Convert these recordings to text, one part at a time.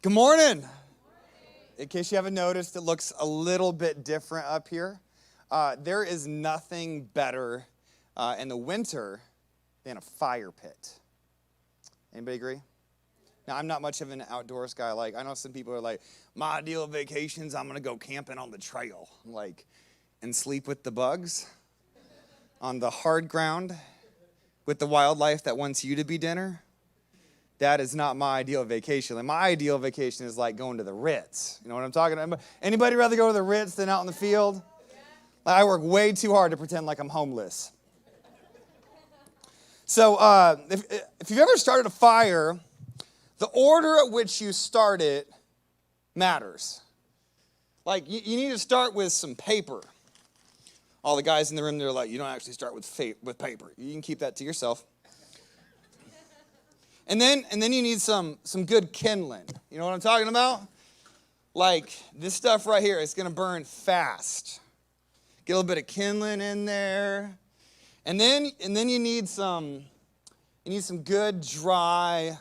Good morning. In case you haven't noticed, it looks a little bit different up here. There is nothing better in the winter than a fire pit. Anybody agree? Now, I'm not much of an outdoors guy. Like, I know some people are like, my ideal vacations, I'm going to go camping on the trail. Like, and sleep with the bugs on the hard ground with the wildlife that wants you to be dinner. That is not my ideal vacation. Like, my ideal vacation is like going to the Ritz. You know what I'm talking about? Anybody rather go to the Ritz than out in the field? Like, I work way too hard to pretend like I'm homeless. So if you've ever started a fire, the order at which you start it matters. Like, you need to start with some paper. All the guys in the room, they're like, you don't actually start with paper. You can keep that to yourself. And then you need some good kindling. You know what I'm talking about? Like, this stuff right here, it's going to burn fast. Get a little bit of kindling in there. And then you need some good dry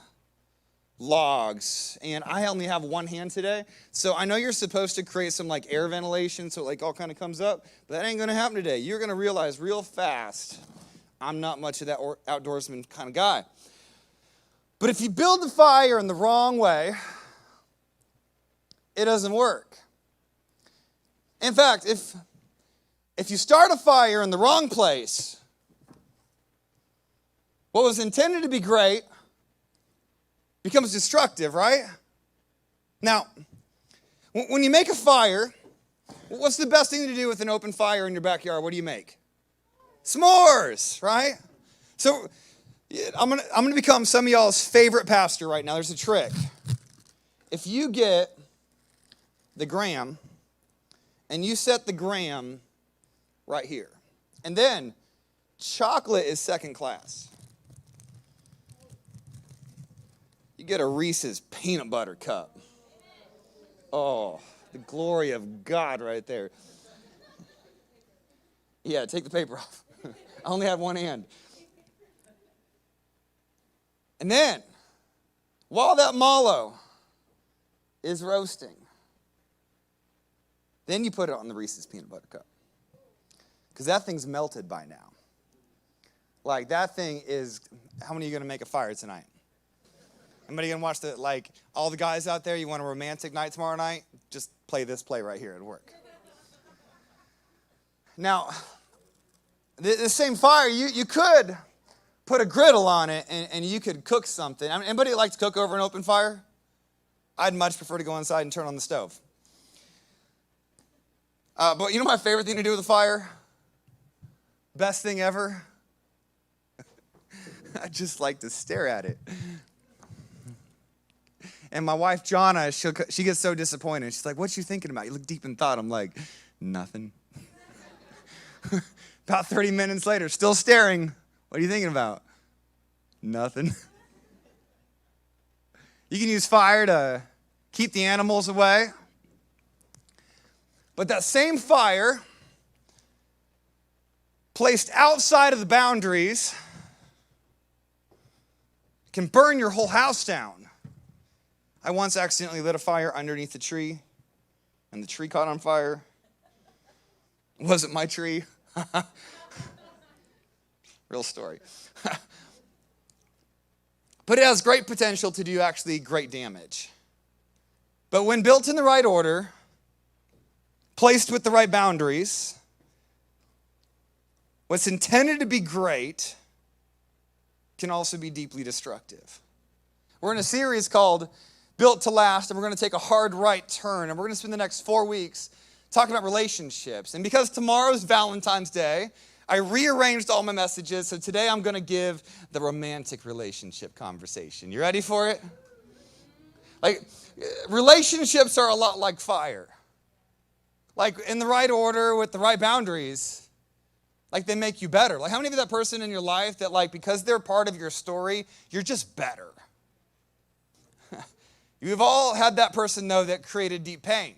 logs. And I only have one hand today. So I know you're supposed to create some like air ventilation so it like all kind of comes up, but that ain't going to happen today. You're going to realize real fast I'm not much of that outdoorsman kind of guy. But if you build the fire in the wrong way, it doesn't work. In fact, if you start a fire in the wrong place, what was intended to be great becomes destructive, right? Now, when you make a fire, what's the best thing to do with an open fire in your backyard? What do you make? S'mores, right? So I'm gonna become some of y'all's favorite pastor right now. There's a trick. If you get the gram and you set the gram right here, and then chocolate is second class. You get a Reese's peanut butter cup. Oh, the glory of God right there. Yeah, take the paper off. I only have one hand. And then, while that mallow is roasting, then you put it on the Reese's peanut butter cup. Because that thing's melted by now. Like, that thing is, how many are you going to make a fire tonight? Anybody going to watch all the guys out there, you want a romantic night tomorrow night? Just play this play right here, it'll work. Now, the same fire, you could put a griddle on it, and you could cook something. I mean, anybody like to cook over an open fire? I'd much prefer to go inside and turn on the stove. But you know my favorite thing to do with a fire? Best thing ever? I just like to stare at it. And my wife, Jonna, she gets so disappointed. She's like, what you thinking about? You look deep in thought. I'm like, nothing. About 30 minutes later, still staring. What are you thinking about? Nothing. You can use fire to keep the animals away. But that same fire, placed outside of the boundaries, can burn your whole house down. I once accidentally lit a fire underneath a tree, and the tree caught on fire. It wasn't my tree. Real story. But it has great potential to do actually great damage. But when built in the right order, placed with the right boundaries, what's intended to be great can also be deeply destructive. We're in a series called Built to Last, and we're going to take a hard right turn, and we're going to spend the next 4 weeks talking about relationships. And because tomorrow's Valentine's Day, I rearranged all my messages, so today I'm going to give the romantic relationship conversation. You ready for it? Like, relationships are a lot like fire. Like, in the right order, with the right boundaries, like, they make you better. Like, how many of that person in your life that, like, because they're part of your story, you're just better? You've all had that person, though, that created deep pain.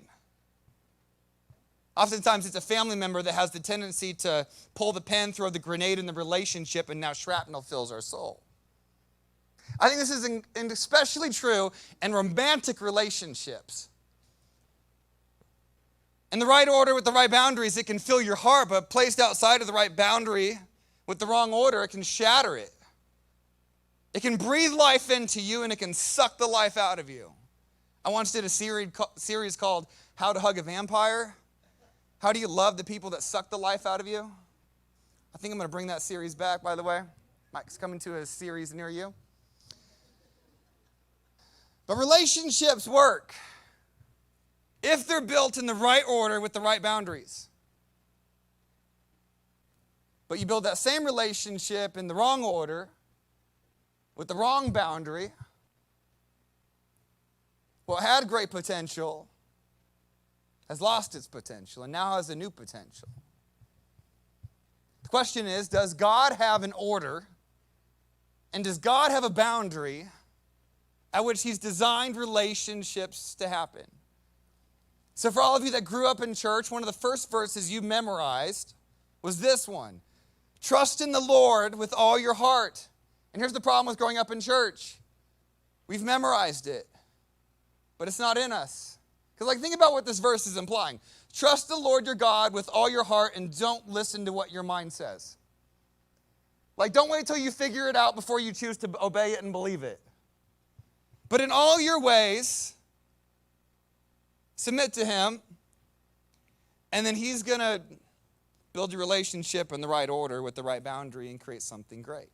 Oftentimes, it's a family member that has the tendency to pull the pin, throw the grenade in the relationship, and now shrapnel fills our soul. I think this is especially true in romantic relationships. In the right order with the right boundaries, it can fill your heart, but placed outside of the right boundary with the wrong order, it can shatter it. It can breathe life into you, and it can suck the life out of you. I once did a series called How to Hug a Vampire. How do you love the people that suck the life out of you? I think I'm going to bring that series back, by the way. Mike's coming to a series near you. But relationships work if they're built in the right order with the right boundaries. But you build that same relationship in the wrong order with the wrong boundary. What had great potential has lost its potential and now has a new potential. The question is, does God have an order, and does God have a boundary at which he's designed relationships to happen? So for all of you that grew up in church, one of the first verses you memorized was this one. Trust in the Lord with all your heart. And here's the problem with growing up in church. We've memorized it, but it's not in us. Because think about what this verse is implying. Trust the Lord your God with all your heart and don't listen to what your mind says. Don't wait till you figure it out before you choose to obey it and believe it. But in all your ways, submit to him, and then he's going to build your relationship in the right order with the right boundary and create something great.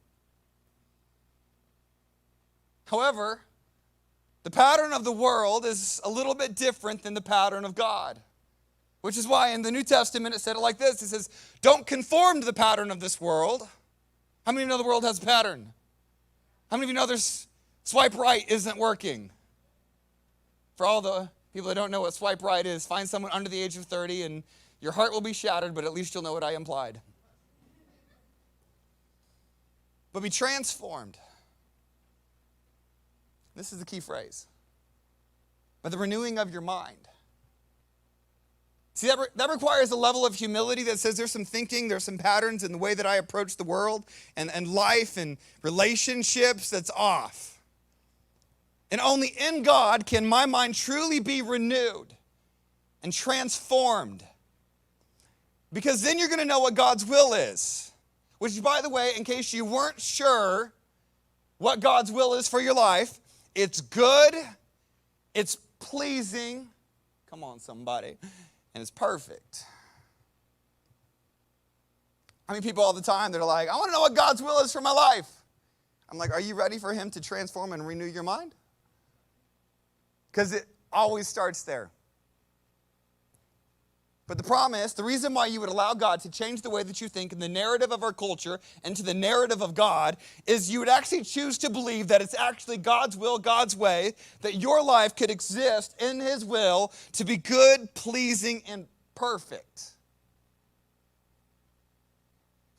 However, the pattern of the world is a little bit different than the pattern of God, which is why in the New Testament it said it like this. It says, don't conform to the pattern of this world. How many of you know the world has a pattern? How many of you know there's swipe right isn't working? For all the people that don't know what swipe right is, find someone under the age of 30 and your heart will be shattered, but at least you'll know what I implied. But be transformed. This is the key phrase. By the renewing of your mind. See, that requires a level of humility that says there's some thinking, there's some patterns in the way that I approach the world and life and relationships that's off. And only in God can my mind truly be renewed and transformed. Because then you're going to know what God's will is. Which, by the way, in case you weren't sure what God's will is for your life, it's good, it's pleasing, come on somebody, and it's perfect. I mean, people all the time, they're like, I want to know what God's will is for my life. I'm like, are you ready for him to transform and renew your mind? Because it always starts there. But the promise, the reason why you would allow God to change the way that you think in the narrative of our culture into the narrative of God is you would actually choose to believe that it's actually God's will, God's way, that your life could exist in his will to be good, pleasing, and perfect.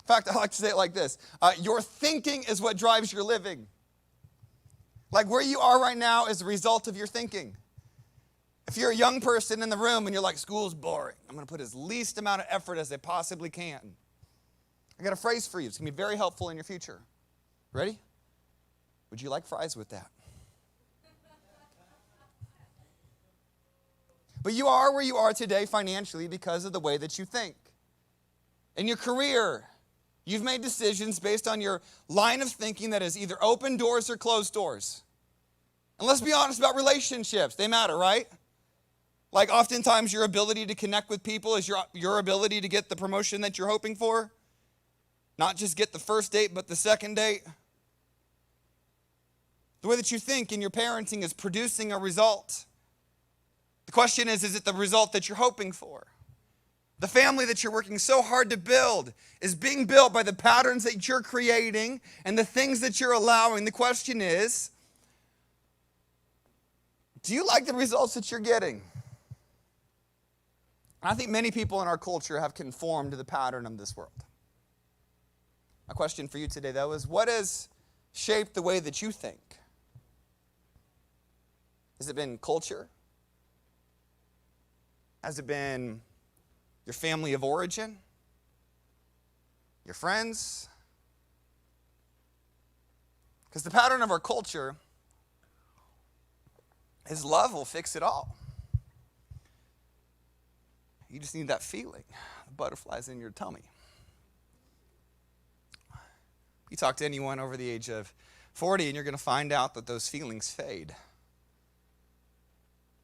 In fact, I like to say it like this. Your thinking is what drives your living. Where you are right now is a result of your thinking. If you're a young person in the room and you're like, school's boring, I'm going to put as least amount of effort as I possibly can. I got a phrase for you. It's going to be very helpful in your future. Ready? Would you like fries with that? But you are where you are today financially because of the way that you think. In your career, you've made decisions based on your line of thinking that is either open doors or closed doors. And let's be honest about relationships. They matter, right? Oftentimes your ability to connect with people is your ability to get the promotion that you're hoping for. Not just get the first date, but the second date. The way that you think in your parenting is producing a result. The question is it the result that you're hoping for? The family that you're working so hard to build is being built by the patterns that you're creating and the things that you're allowing. The question is, do you like the results that you're getting? I think many people in our culture have conformed to the pattern of this world. My question for you today, though, is what has shaped the way that you think? Has it been culture? Has it been your family of origin? Your friends? Because the pattern of our culture is love will fix it all. You just need that feeling, the butterflies in your tummy. You talk to anyone over the age of 40 and you're going to find out that those feelings fade.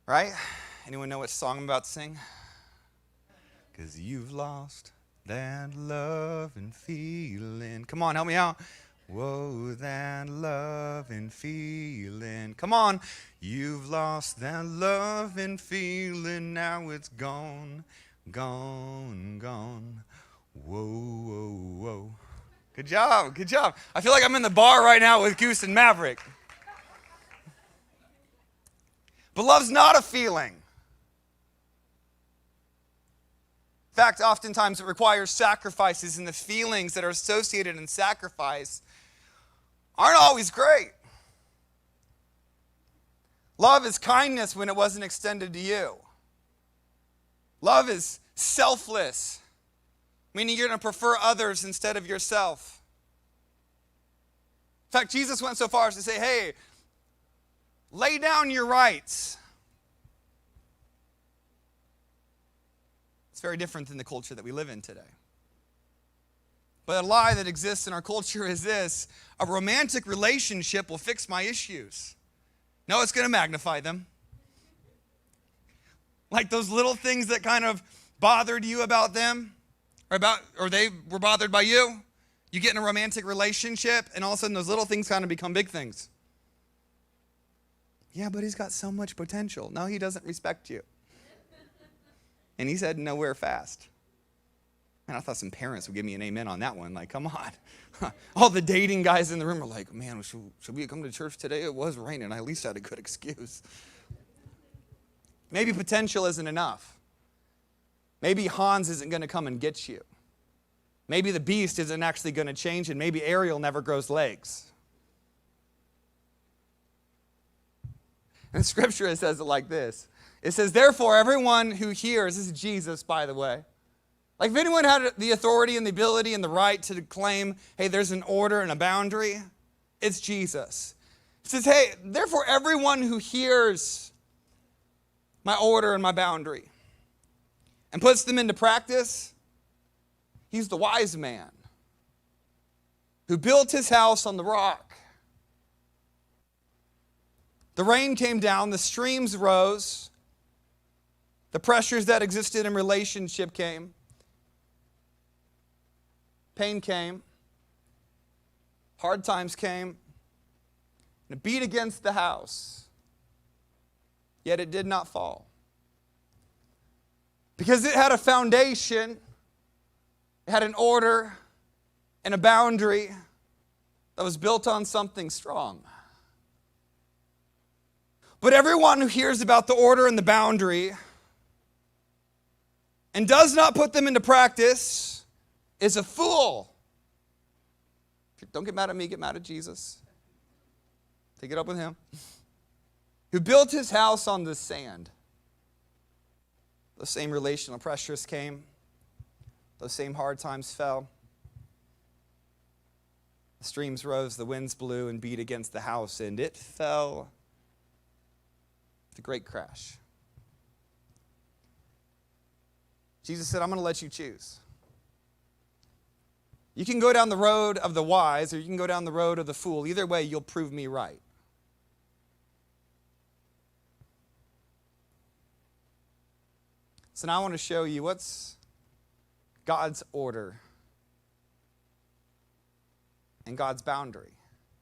Right? Anyone know what song I'm about to sing? Because you've lost that love and feeling. Come on, help me out. Whoa, that love and feeling. Come on. You've lost that love and feeling. Now it's gone, gone, gone. Whoa, whoa, whoa. Good job, good job. I feel like I'm in the bar right now with Goose and Maverick. But love's not a feeling. In fact, oftentimes it requires sacrifices, and the feelings that are associated in sacrifice aren't always great. Love is kindness when it wasn't extended to you. Love is selfless, meaning you're going to prefer others instead of yourself. In fact, Jesus went so far as to say, hey, lay down your rights. It's very different than the culture that we live in today. But a lie that exists in our culture is this: a romantic relationship will fix my issues. No, it's going to magnify them. Like those little things that kind of bothered you about them, or they were bothered by you. You get in a romantic relationship, and all of a sudden those little things kind of become big things. Yeah, but he's got so much potential. No, he doesn't respect you. And he said nowhere fast. And I thought some parents would give me an amen on that one. Like, come on. All the dating guys in the room are like, man, should we come to church today? It was raining. I at least had a good excuse. Maybe potential isn't enough. Maybe Hans isn't going to come and get you. Maybe the beast isn't actually going to change, and maybe Ariel never grows legs. In Scripture, it says it like this. It says, therefore, everyone who hears, this is Jesus, by the way. Like if anyone had the authority and the ability and the right to claim, hey, there's an order and a boundary, it's Jesus. It says, hey, therefore, everyone who hears my order and my boundary and puts them into practice, he's the wise man who built his house on the rock. The rain came down, the streams rose, the pressures that existed in relationship came, pain came, hard times came, and it beat against the house, yet it did not fall. Because it had a foundation, it had an order and a boundary that was built on something strong. But everyone who hears about the order and the boundary and does not put them into practice is a fool. Don't get mad at me, get mad at Jesus. Take it up with him. Who built his house on the sand. Those same relational pressures came. Those same hard times fell. The streams rose, the winds blew and beat against the house, and it fell. The great crash. Jesus said, I'm going to let you choose. You can go down the road of the wise, or you can go down the road of the fool. Either way, you'll prove me right. So now I want to show you what's God's order and God's boundary.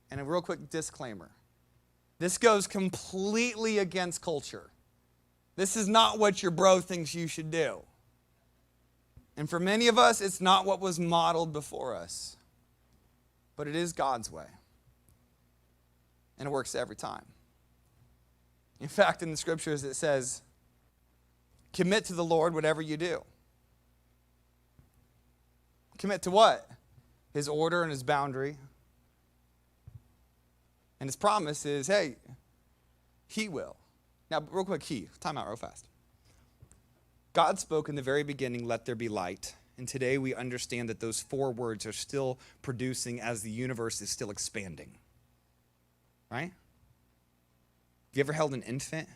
And a real quick disclaimer. This goes completely against culture. This is not what your bro thinks you should do. And for many of us, it's not what was modeled before us. But it is God's way. And it works every time. In fact, in the scriptures it says, commit to the Lord whatever you do. Commit to what? His order and his boundary. And his promise is, hey, he will. Now, real quick, time out real fast. God spoke in the very beginning, let there be light. And today we understand that those 4 words are still producing as the universe is still expanding. right? Have you ever held an infant?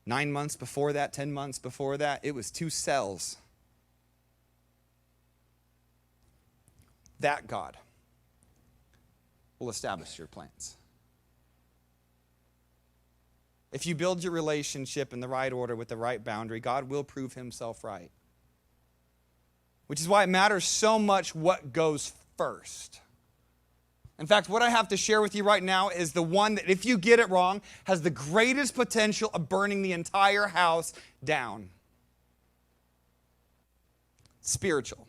9 months before that, 10 months before that, it was 2 cells. That God will establish your plans. If you build your relationship in the right order with the right boundary, God will prove himself right. Which is why it matters so much what goes first. In fact, what I have to share with you right now is the one that, if you get it wrong, has the greatest potential of burning the entire house down. Spiritual.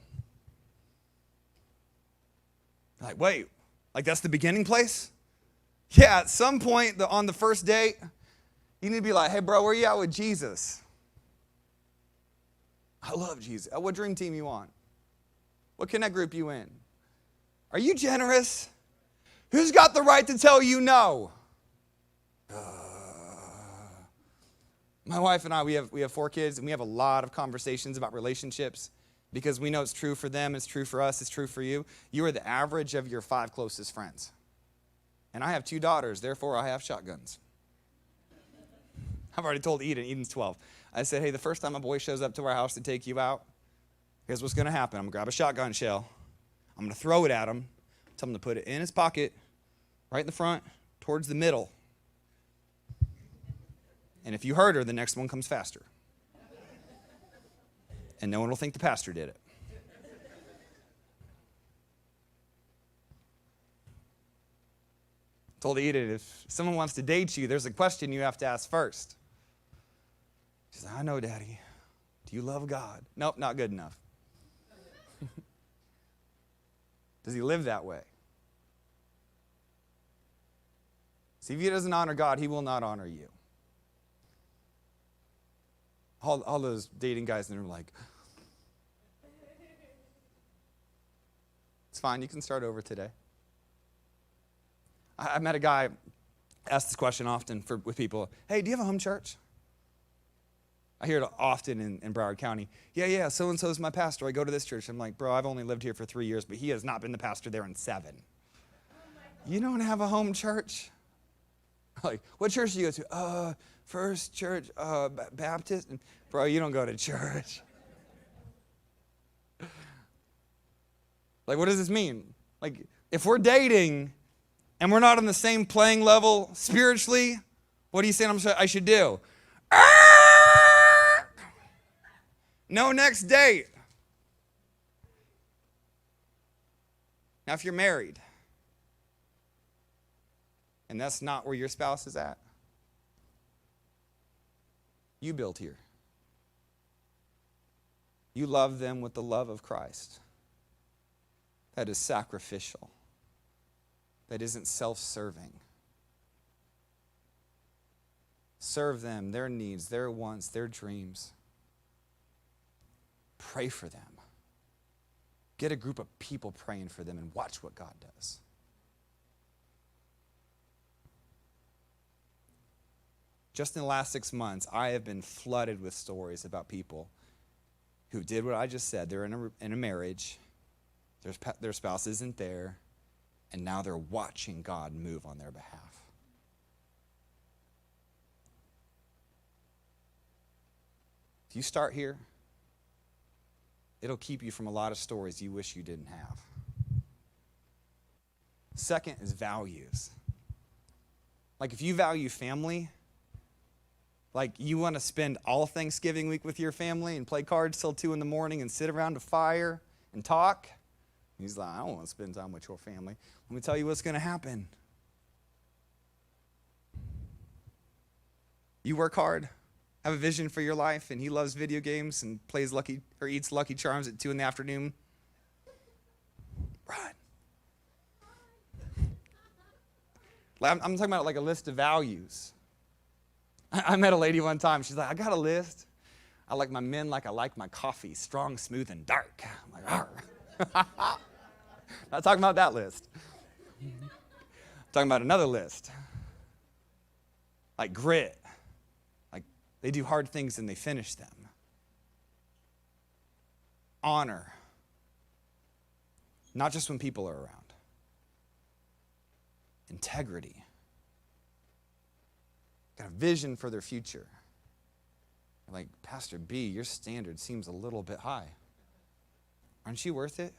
Like, wait, like that's the beginning place? Yeah, at some point on the first date, you need to be like, hey, bro, where you at with Jesus? I love Jesus. What dream team you on? What connect group you in? Are you generous? Who's got the right to tell you no? My wife and I, we have 4 kids, and we have a lot of conversations about relationships because we know it's true for them, it's true for us, it's true for you. You are the average of your 5 closest friends. And I have 2 daughters, therefore I have shotguns. I've already told Eden's 12. I said, hey, the first time a boy shows up to our house to take you out, here's what's going to happen. I'm going to grab a shotgun shell. I'm going to throw it at him. Tell him to put it in his pocket, right in the front, towards the middle. And if you hurt her, the next one comes faster. And no one will think the pastor did it. I told Eden, if someone wants to date you, there's a question you have to ask first. She's like, I know, Daddy. Do you love God? Nope, not good enough. Does he live that way? See, if he doesn't honor God, he will not honor you. All those dating guys in the room like, it's fine, you can start over today. I met a guy, asked this question often with people, hey, do you have a home church? I hear it often in Broward County. Yeah, so-and-so is my pastor. I go to this church. I'm like, bro, I've only lived here for 3 years, but he has not been the pastor there in 7. You don't have a home church? Like, what church do you go to? First Church, Baptist. And, bro, you don't go to church. Like, what does this mean? Like, if we're dating and we're not on the same playing level spiritually, what are you saying I should do? No next date. Now, if you're married, and that's not where your spouse is at, you build here. You love them with the love of Christ. That is sacrificial. That isn't self-serving. Serve them, their needs, their wants, their dreams. Pray for them. Get a group of people praying for them and watch what God does. Just in the last 6 months, I have been flooded with stories about people who did what I just said. They're in a marriage, their spouse isn't there, and now they're watching God move on their behalf. If you start here, it'll keep you from a lot of stories you wish you didn't have. Second is values. Like if you value family, like you want to spend all Thanksgiving week with your family and play cards till 2 a.m. and sit around a fire and talk. He's like, I don't want to spend time with your family. Let me tell you what's going to happen. You work hard, have a vision for your life, and he loves video games and plays eats Lucky Charms at 2 p.m. Run. I'm talking about like a list of values. I met a lady one time. She's like, I got a list. I like my men like I like my coffee, strong, smooth, and dark. I'm like, arr. Not talking about that list. I'm talking about another list. Like grit. Like they do hard things and they finish them. Honor. Not just when people are around. integrity, got a vision for their future. Like, Pastor B, your standard seems a little bit high. Aren't you worth it?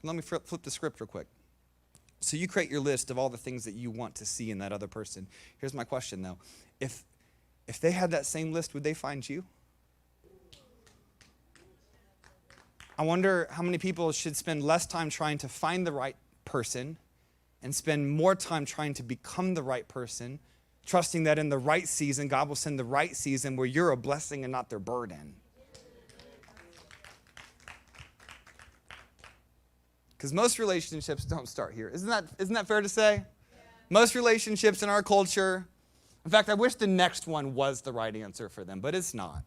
Let me flip the script real quick. So you create your list of all the things that you want to see in that other person. Here's my question, though. If they had that same list, would they find you? I wonder how many people should spend less time trying to find the right person and spend more time trying to become the right person, trusting that in the right season, God will send the right season where you're a blessing and not their burden. Because most relationships don't start here. Isn't that fair to say? Yeah. Most relationships in our culture, in fact, I wish the next one was the right answer for them, but it's not.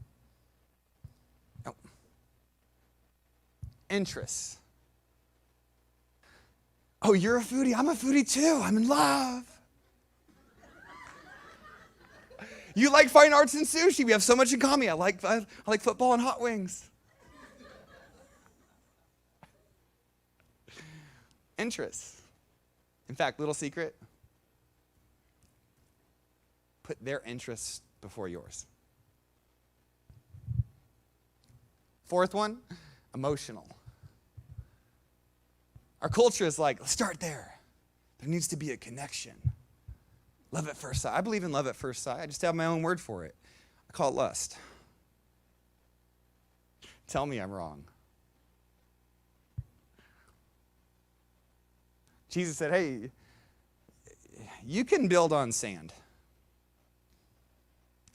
No. Interests. Oh, you're a foodie? I'm a foodie too. I'm in love. You like fine arts and sushi. We have so much in common. I like football and hot wings. Interests. In fact, little secret, put their interests before yours. Fourth one, emotional. Our culture is like, let's start there. There needs to be a connection. Love at first sight. I believe in love at first sight. I just have my own word for it. I call it lust. Tell me I'm wrong. Jesus said, hey, you can build on sand.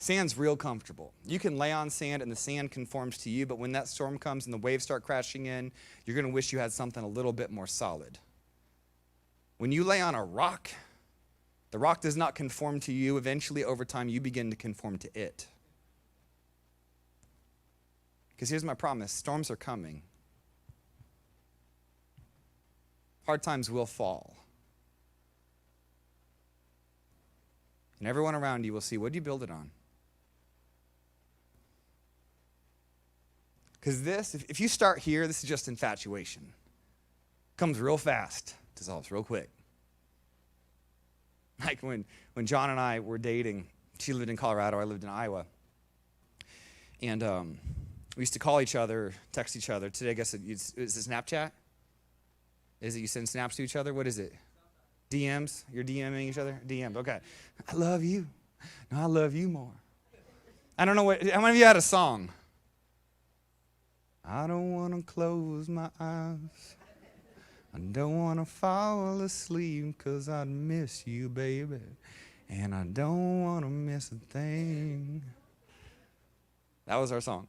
Sand's real comfortable. You can lay on sand and the sand conforms to you, but when that storm comes and the waves start crashing in, you're going to wish you had something a little bit more solid. When you lay on a rock, the rock does not conform to you. Eventually, over time, you begin to conform to it. Because here's my promise, storms are coming. Hard times will fall. And everyone around you will see, what do you build it on? Because this, if you start here, this is just infatuation. Comes real fast, dissolves real quick. Like when John and I were dating, she lived in Colorado, I lived in Iowa. And we used to call each other, text each other. Today, I guess, is it Snapchat? Is it you send snaps to each other? What is it? DMs? You're DMing each other? DMs, okay. I love you. No, I love you more. I don't know how many of you had a song? I don't want to close my eyes. I don't want to fall asleep because I'd miss you, baby. And I don't want to miss a thing. That was our song.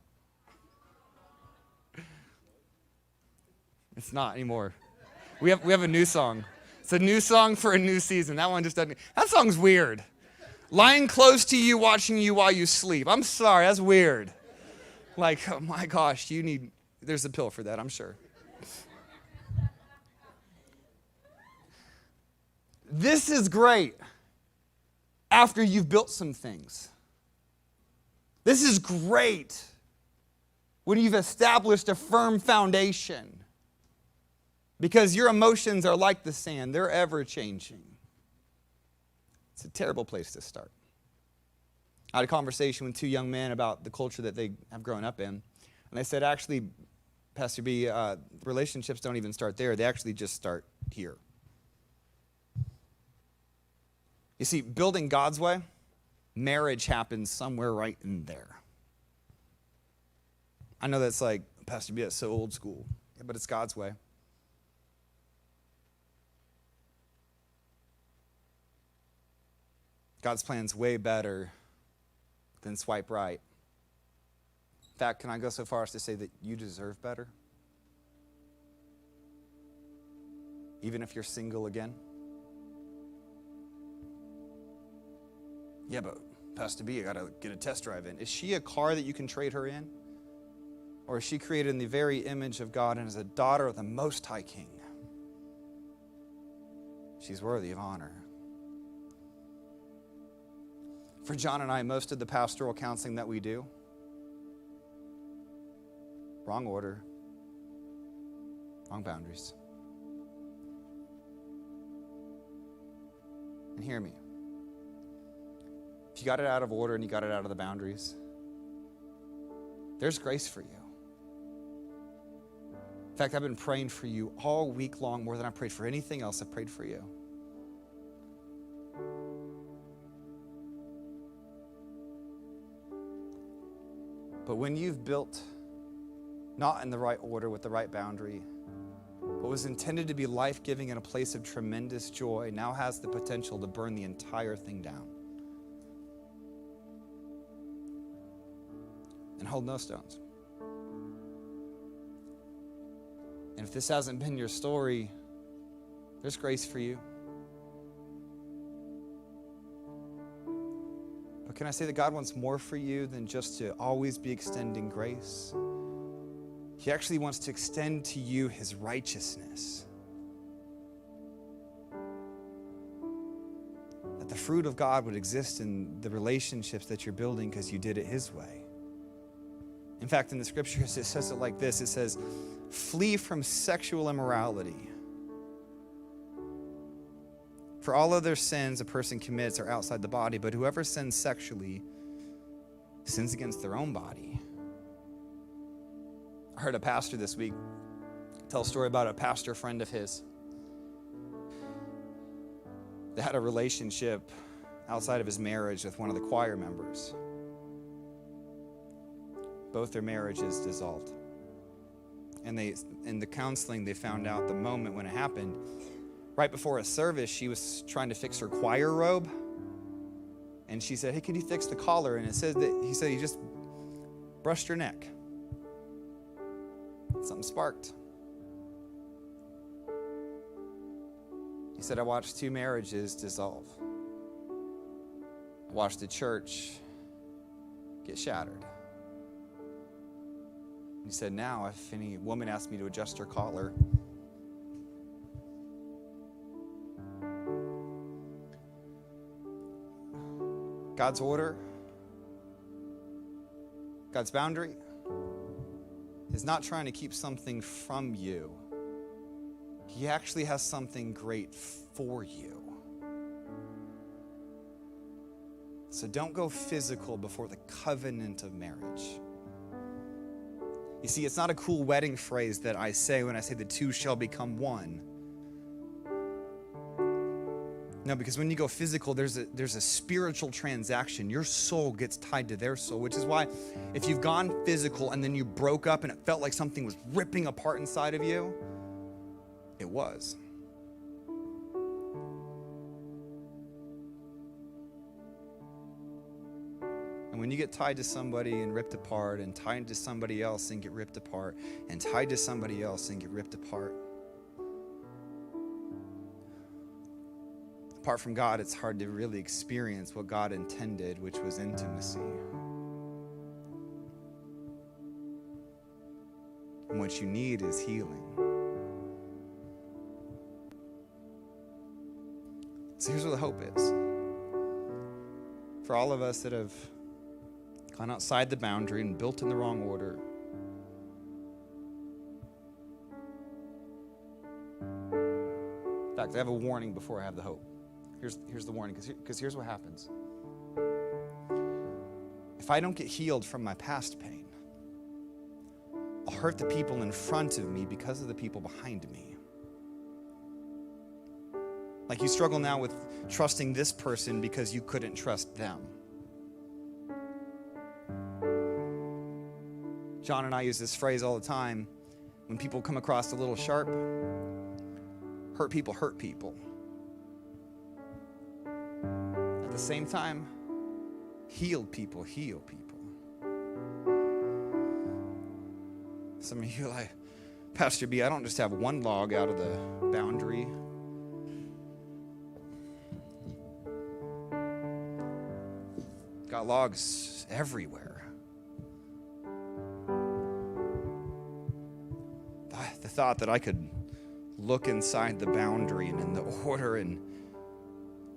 It's not anymore. We have a new song. It's a new song for a new season. That one just doesn't. That song's weird. Lying close to you, watching you while you sleep. I'm sorry, that's weird. Like, oh my gosh, there's a pill for that, I'm sure. This is great after you've built some things. This is great when you've established a firm foundation. Because your emotions are like the sand. They're ever changing. It's a terrible place to start. I had a conversation with two young men about the culture that they have grown up in. And they said, actually, Pastor B, relationships don't even start there. They actually just start here. You see, building God's way, marriage happens somewhere right in there. I know that's like, Pastor B, that's so old school. Yeah, but it's God's way. God's plan's way better than swipe right. In fact, can I go so far as to say that you deserve better? Even if you're single again? Yeah, but Pastor B, I got to get a test drive in. Is she a car that you can trade her in? Or is she created in the very image of God and is a daughter of the Most High King? She's worthy of honor. For John and I, most of the pastoral counseling that we do, wrong order, wrong boundaries. And hear me. If you got it out of order and you got it out of the boundaries, there's grace for you. In fact, I've been praying for you all week long, more than I prayed for anything else. I've prayed for you. But when you've built not in the right order with the right boundary, what was intended to be life-giving in a place of tremendous joy now has the potential to burn the entire thing down. And hold no stones. And if this hasn't been your story, there's grace for you. But can I say that God wants more for you than just to always be extending grace? He actually wants to extend to you his righteousness. That the fruit of God would exist in the relationships that you're building because you did it his way. In fact, in the scriptures, it says it like this. It says, flee from sexual immorality. For all other sins a person commits are outside the body, but whoever sins sexually sins against their own body. I heard a pastor this week tell a story about a pastor friend of his. They had a relationship outside of his marriage with one of the choir members. Both their marriages dissolved. And in the counseling, they found out the moment when it happened. Right before a service, she was trying to fix her choir robe. And she said, hey, could you fix the collar? And he said he just brushed her neck. Something sparked. He said, I watched 2 marriages dissolve. I watched the church get shattered. He said, now if any woman asks me to adjust her collar, God's order, God's boundary is not trying to keep something from you. He actually has something great for you. So don't go physical before the covenant of marriage. You see, it's not a cool wedding phrase that I say when I say the two shall become one. No, because when you go physical, there's a spiritual transaction. Your soul gets tied to their soul, which is why if you've gone physical and then you broke up and it felt like something was ripping apart inside of you, it was. And when you get tied to somebody and ripped apart, and tied to somebody else and get ripped apart, and tied to somebody else and get ripped apart, apart from God, it's hard to really experience what God intended, which was intimacy. And what you need is healing. So here's what the hope is. For all of us that have gone outside the boundary and built in the wrong order, in fact, I have a warning before I have the hope. Here's the warning, because here's what happens. If I don't get healed from my past pain, I'll hurt the people in front of me because of the people behind me. Like you struggle now with trusting this person because you couldn't trust them. John and I use this phrase all the time. When people come across a little sharp, hurt people hurt people. At the same time, healed people heal people. Some of you are like, Pastor B, I don't just have one log out of the boundary. Got logs everywhere. The thought that I could look inside the boundary and in the order and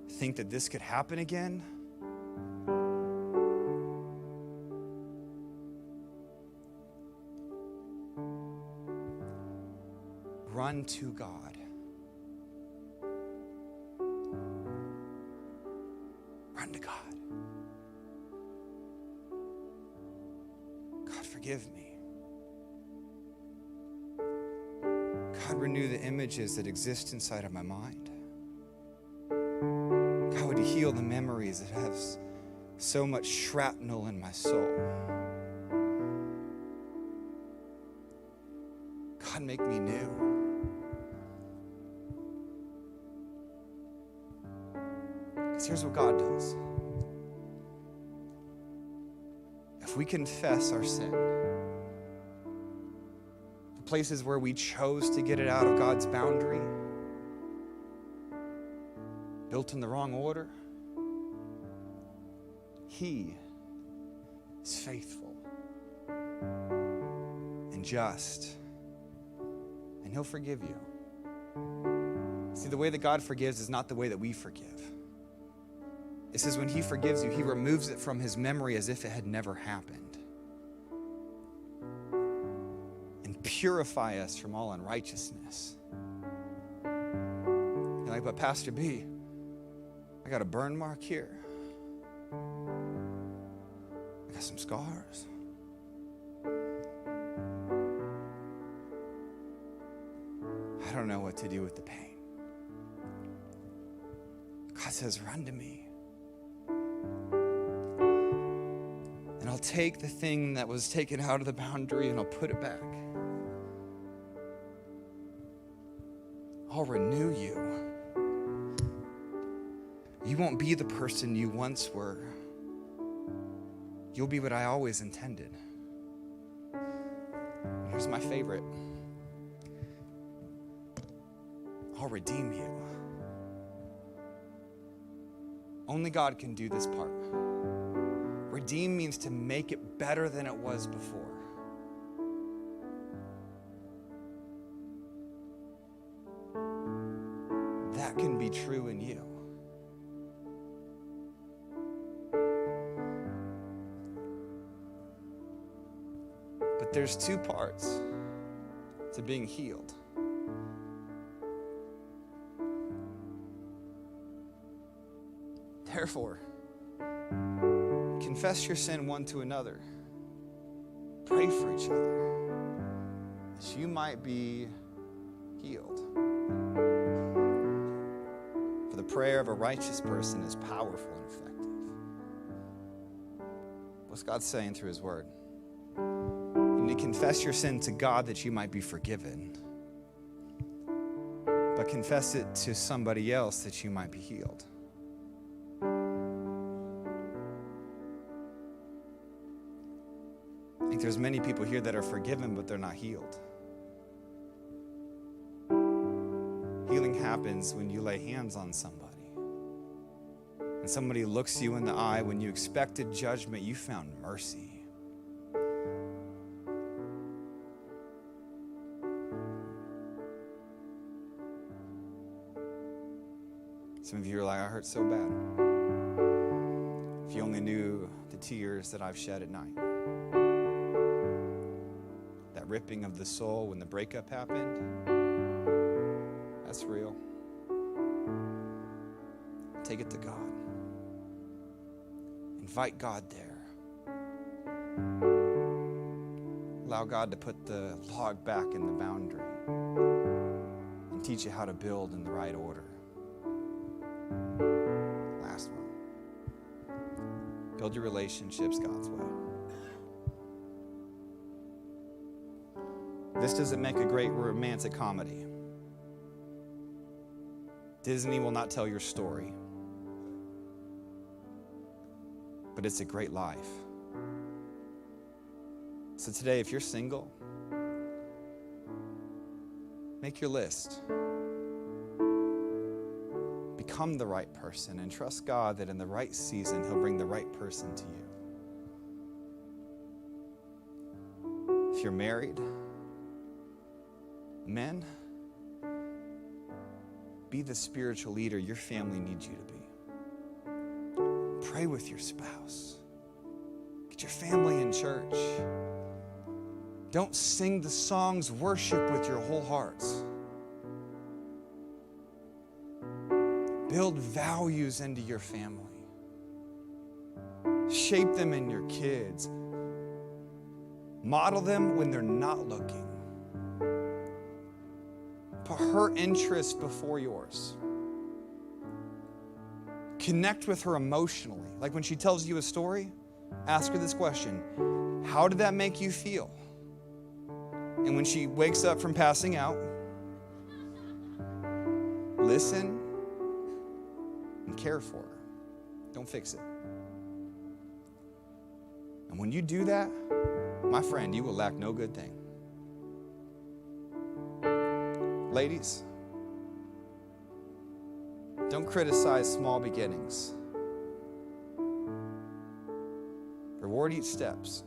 think that this could happen again. Run to God. Run to God. God, forgive me. God, renew the images that exist inside of my mind. God, would you heal the memories that have so much shrapnel in my soul? God, make me new. Because here's what God does. If we confess our sin, the places where we chose to get it out of God's boundary, built in the wrong order, He is faithful and just, and He'll forgive you. See, the way that God forgives is not the way that we forgive. It says when He forgives you, He removes it from His memory as if it had never happened. And purify us from all unrighteousness. You're like, but Pastor B, I got a burn mark here. I got some scars. I don't know what to do with the pain. God says, run to me. And I'll take the thing that was taken out of the boundary and I'll put it back. I'll renew you. You won't be the person you once were. You'll be what I always intended. Here's my favorite. I'll redeem you. Only God can do this part. Redeem means to make it better than it was before. That can be true in you. But there's two parts to being healed. Therefore, confess your sin one to another. Pray for each other, that you might be healed. For the prayer of a righteous person is powerful and effective. What's God saying through His word? You need to confess your sin to God that you might be forgiven. But confess it to somebody else that you might be healed. I think there's many people here that are forgiven, but they're not healed. Healing happens when you lay hands on somebody. And somebody looks you in the eye. When you expected judgment, you found mercy. Some of you are like, I hurt so bad. If you only knew the tears that I've shed at night. That ripping of the soul when the breakup happened, that's real. Take it to God. Invite God there. Allow God to put the log back in the boundary and teach you how to build in the right order. Last one. Build your relationships God's way. This doesn't make a great romantic comedy. Disney will not tell your story. But it's a great life. So today, if you're single, make your list. Become the right person and trust God that in the right season, He'll bring the right person to you. If you're married, men, be the spiritual leader your family needs you to be. Pray with your spouse. Get your family in church. Don't sing the songs, worship with your whole hearts. Build values into your family. Shape them in your kids. Model them when they're not looking. Put her interest before yours. Connect with her emotionally. Like when she tells you a story, ask her this question: how did that make you feel? And when she wakes up from passing out, listen and care for her. Don't fix it. And when you do that, my friend, you will lack no good thing. Ladies, don't criticize small beginnings. Reward each steps.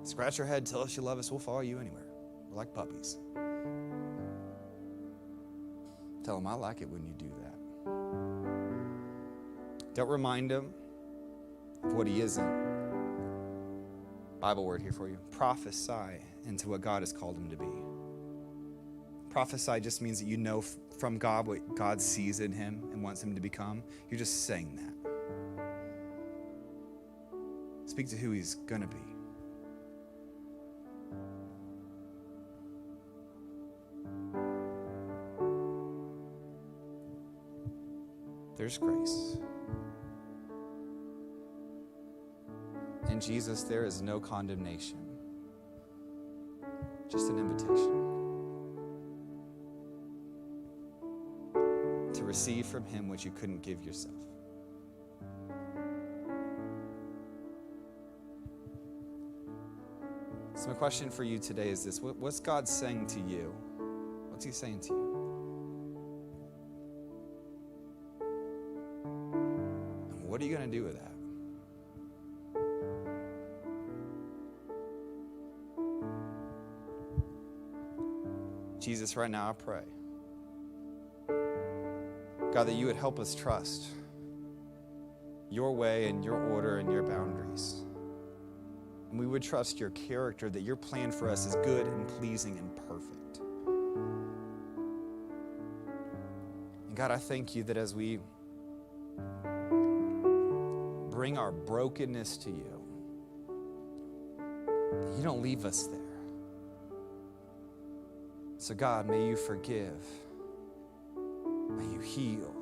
Scratch your head, tell us you love us, we'll follow you anywhere. We're like puppies. Tell them I like it when you do that. Don't remind him of what he isn't. Bible word here for you. Prophesy into what God has called him to be. Prophesy just means that you know from God what God sees in him and wants him to become. You're just saying that. Speak to who he's going to be. There's grace. In Jesus, there is no condemnation, just an invitation to receive from him what you couldn't give yourself. So my question for you today is this: what's God saying to you? What's he saying to you? And what are you going to do with that? Jesus, right now I pray, God, that you would help us trust your way and your order and your boundaries. And we would trust your character, that your plan for us is good and pleasing and perfect. And God, I thank you that as we bring our brokenness to you, that you don't leave us there. So God, may you forgive, may you heal,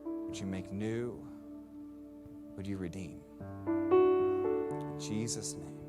would you make new, would you redeem? In Jesus' name.